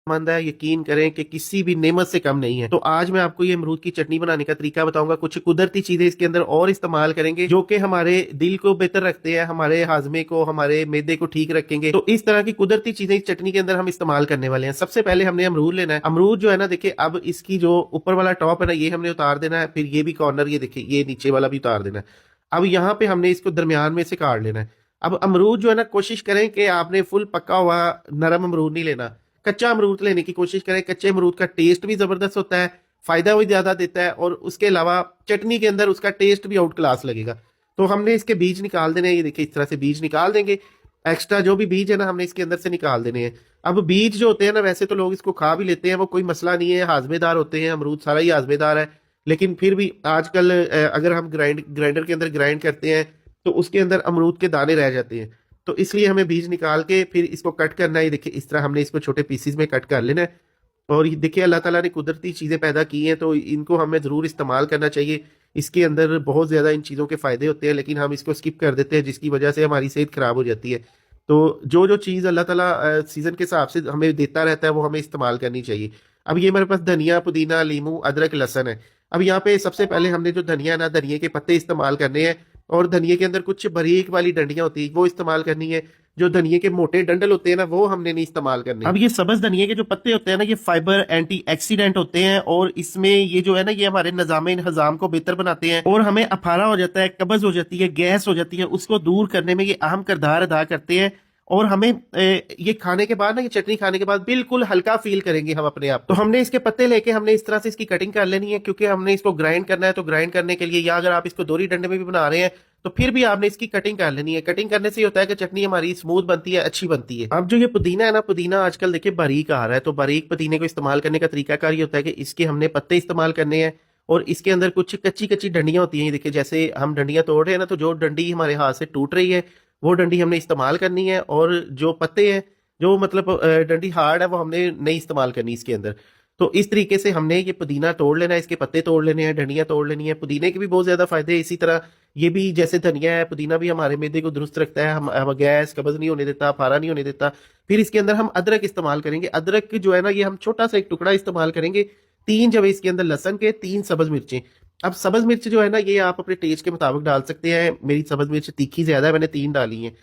मंद है, यकीन करें कि किसी भी नेमत से कम नहीं है। तो आज मैं आपको ये अमरूद की चटनी बनाने का तरीका बताऊंगा। कुछ कुदरती चीजें इसके अंदर और इस्तेमाल करेंगे जो कि हमारे दिल को बेहतर रखते हैं, हमारे हाजमे को, हमारे मैदे को ठीक रखेंगे। तो इस तरह की कुदरती चीजें इस चटनी के अंदर हम इस्तेमाल करने वाले हैं। सबसे पहले हमने अमरूद लेना है। अमरूद जो है ना, देखिए अब इसकी जो ऊपर वाला टॉप है ना, ये हमने उतार देना है। फिर ये भी कॉर्नर, ये देखिए ये नीचे वाला भी उतार देना है। अब यहाँ पे हमने इसको दरमियान में से काट लेना है। अब अमरूद जो है ना, कोशिश करें कि आपने फुल पका हुआ नरम अमरूद नहीं लेना, कच्चा अमरूद लेने की कोशिश करें। कच्चे अमरूद का टेस्ट भी जबरदस्त होता है, फायदा भी ज्यादा देता है, और उसके अलावा चटनी के अंदर उसका टेस्ट भी आउट क्लास लगेगा। तो हमने इसके बीज निकाल देने हैं। ये देखिए इस तरह से बीज निकाल देंगे। एक्स्ट्रा जो भी बीज है ना, हमने इसके अंदर से निकाल देने हैं। अब बीज जो होते हैं ना, वैसे तो लोग इसको खा भी लेते हैं, वो कोई मसला नहीं है, हाजमेदार होते हैं, अमरूद सारा ही हाजमेदार है। लेकिन फिर भी आजकल अगर हम ग्राइंडर के अंदर ग्राइंड करते हैं तो उसके अंदर अमरूद के दाने रह जाते हैं। तो इसलिए हमें बीज निकाल के फिर इसको कट करना है। देखिए इस तरह हमने इसको छोटे पीसीज में कट कर लेना है। और ये देखिए अल्लाह ताला ने कुदरती चीज़ें पैदा की हैं, तो इनको हमें ज़रूर इस्तेमाल करना चाहिए। इसके अंदर बहुत ज़्यादा इन चीज़ों के फ़ायदे होते हैं, लेकिन हम इसको स्किप कर देते हैं, जिसकी वजह से हमारी सेहत ख़राब हो जाती है। तो जो जो चीज़ अल्लाह ताला सीज़न के हिसाब से हमें देता रहता है, वो हमें इस्तेमाल करनी चाहिए। अब ये मेरे पास धनिया, पुदीना, लीमू, अदरक, लहसुन है। अब यहाँ पे सबसे पहले हमने जो धनिया ना, धनिया के पत्ते इस्तेमाल करने हैं। और धनिया के अंदर कुछ बारीक वाली डंडियां होती है, वो इस्तेमाल करनी है। जो धनिया के मोटे डंडल होते हैं ना, वो हमने नहीं इस्तेमाल करने। अब ये सब्ज धनिया के जो पत्ते होते हैं ना, ये फाइबर एंटी ऑक्सीडेंट होते हैं, और इसमें ये जो है ना, ये हमारे निजाम हजाम को बेहतर बनाते हैं, और हमें अफारा हो जाता है, कब्ज हो जाती है, गैस हो जाती है, उसको दूर करने में ये अहम किरदार अदा करते हैं। और हमें ये खाने के बाद ना, ये चटनी खाने के बाद बिल्कुल हल्का फील करेंगे हम अपने आप। तो हमने इसके पत्ते लेके हमने इस तरह से इसकी कटिंग कर लेनी है, क्योंकि हमने इसको ग्राइंड करना है। तो ग्राइंड करने के लिए, या अगर आप इसको दोरी डंडे में भी बना रहे हैं, तो फिर भी आपने इसकी कटिंग कर लेनी है। कटिंग करने से ये होता है कि चटनी हमारी स्मूथ बनती है, अच्छी बनती है। अब जो ये पुदीना है ना, पुदीना आजकल देखिए बारीक आ रहा है। तो बारीक पुदीने को इस्तेमाल करने का तरीकाकार ये होता है कि इसके हमने पत्ते इस्तेमाल करने हैं, और इसके अंदर कुछ कच्ची कच्ची डंडियां होती हैं। ये देखिए जैसे हम डंडियां तोड़ रहे हैं ना, तो जो डंडी हमारे हाथ से टूट रही है, वो डंडी हमने इस्तेमाल करनी है। और जो पत्ते हैं, जो मतलब डंडी हार्ड है, वो हमने नहीं इस्तेमाल करनी इसके अंदर। तो इस तरीके से हमने ये पुदीना तोड़ लेना है, इसके पत्ते तोड़ लेने हैं, डंडियां तोड़ लेनी है। पुदीने के भी बहुत ज्यादा फायदे हैं। इसी तरह ये भी जैसे धनिया है, पुदीना भी हमारे मैदे को दुरुस्त रखता है, हम गैस कब्ज नहीं होने देता, फारा नहीं होने देता। फिर इसके अंदर हम अदरक इस्तेमाल करेंगे। अदरक जो है ना, ये हम छोटा सा एक टुकड़ा इस्तेमाल करेंगे। 3 जब इसके अंदर लहसन के, 3 सब्ज मिर्चें। अब सब्ज मिर्च जो है ना, ये आप अपने टेस्ट के मुताबिक डाल सकते हैं। मेरी सब्ज मिर्च तीखी ज्यादा है, मैंने 3 डाली है।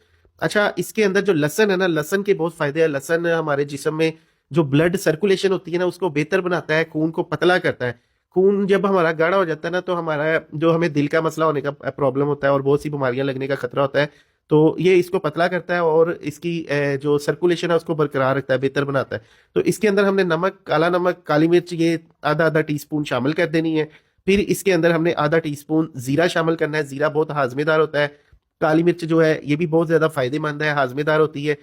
अच्छा, इसके अंदर जो लहसन है ना, लहसन के बहुत फायदे हैं। लहसन हमारे जिस्म में जो ब्लड सर्कुलेशन होती है ना, उसको बेहतर बनाता है, खून को पतला करता है। खून जब हमारा गाढ़ा हो जाता है ना, तो हमारा जो हमें दिल का मसला होने का प्रॉब्लम होता है, और बहुत सी बीमारियां लगने का खतरा होता है, तो ये इसको पतला करता है, और इसकी जो सर्कुलेशन है उसको बरकरार रखता है, बेहतर बनाता है। तो इसके अंदर हमने नमक, काला नमक, काली मिर्च, ये आधा आधा टीस्पून शामिल कर देनी है। फिर इसके अंदर हमने आधा टीस्पून जीरा शामिल करना है। जीरा बहुत हाजमेदार होता है। काली मिर्च जो है, ये भी बहुत ज्यादा फायदेमंद है, हाजमेदार होती है।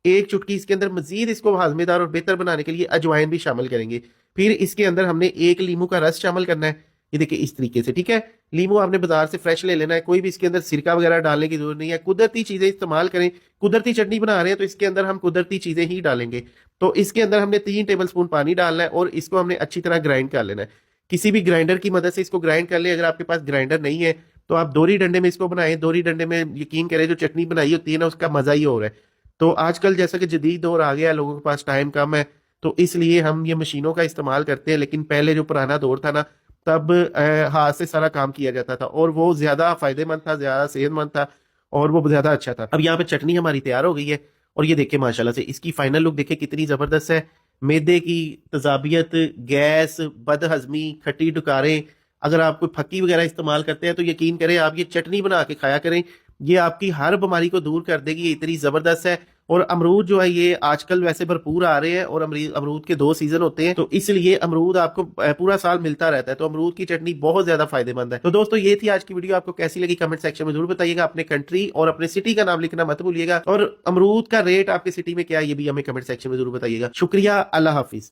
एक चुटकी इसके अंदर मजीद इसको हाजमेदार और बेहतर बनाने के लिए अजवाइन भी शामिल करेंगे। फिर इसके अंदर हमने 1 लीमू का रस शामिल करना है। ये देखिए इस तरीके से, ठीक है। लीमू आपने बाजार से फ्रेश ले लेना है, कोई भी इसके अंदर सिरका वगैरह डालने की जरूरत नहीं है। कुदरती चीजें इस्तेमाल करें। कुदरती चटनी बना रहे हैं, तो इसके अंदर हम कुदरती चीजें ही डालेंगे। तो इसके अंदर हमने 3 टेबल स्पून पानी डालना है, और इसको हमने अच्छी तरह ग्राइंड कर लेना है। किसी भी ग्राइंडर की मदद से इसको ग्राइंड कर ले। अगर आपके पास ग्राइंडर नहीं है, तो आप दोरी डंडे में इसको बनाएं। दोरी डंडे में यकीन करें, जो चटनी बनाई होती है ना, उसका मजा ही और है। तो आजकल जैसा कि जदीद दौर आ गया है, लोगों के पास टाइम कम है, तो इसलिए हम ये मशीनों का इस्तेमाल करते हैं। लेकिन पहले जो पुराना दौर था ना, तब हाथ से सारा काम किया जाता था, और वो ज्यादा फायदेमंद था, ज्यादा सेहतमंद था, और वो ज्यादा अच्छा था। अब यहाँ पे चटनी हमारी तैयार हो गई है, और ये देखिए माशाल्लाह से इसकी फाइनल लुक देखिए कितनी जबरदस्त है। मैदे की तजाबियत, गैस, बदहजमी, खट्टी डुकारें, अगर आप कोई फक्की वगैरह इस्तेमाल करते हैं, तो यकीन करें आप ये चटनी बना के खाया करें। ये आपकी हर बीमारी को दूर कर देगी, ये इतनी जबरदस्त है। और अमरूद जो है, ये आजकल वैसे भरपूर आ रहे हैं, और अमरूद के 2 सीजन होते हैं, तो इसलिए अमरूद आपको पूरा साल मिलता रहता है। तो अमरूद की चटनी बहुत ज्यादा फायदेमंद है। तो दोस्तों, ये थी आज की वीडियो। आपको कैसी लगी कमेंट सेक्शन में जरूर बताइएगा। अपने कंट्री और अपने सिटी का नाम लिखना मत भूलिएगा, और अमरूद का रेट आपके सिटी में क्या है, ये भी हमें कमेंट सेक्शन में जरूर बताइएगा। शुक्रिया, अल्लाह हाफिज।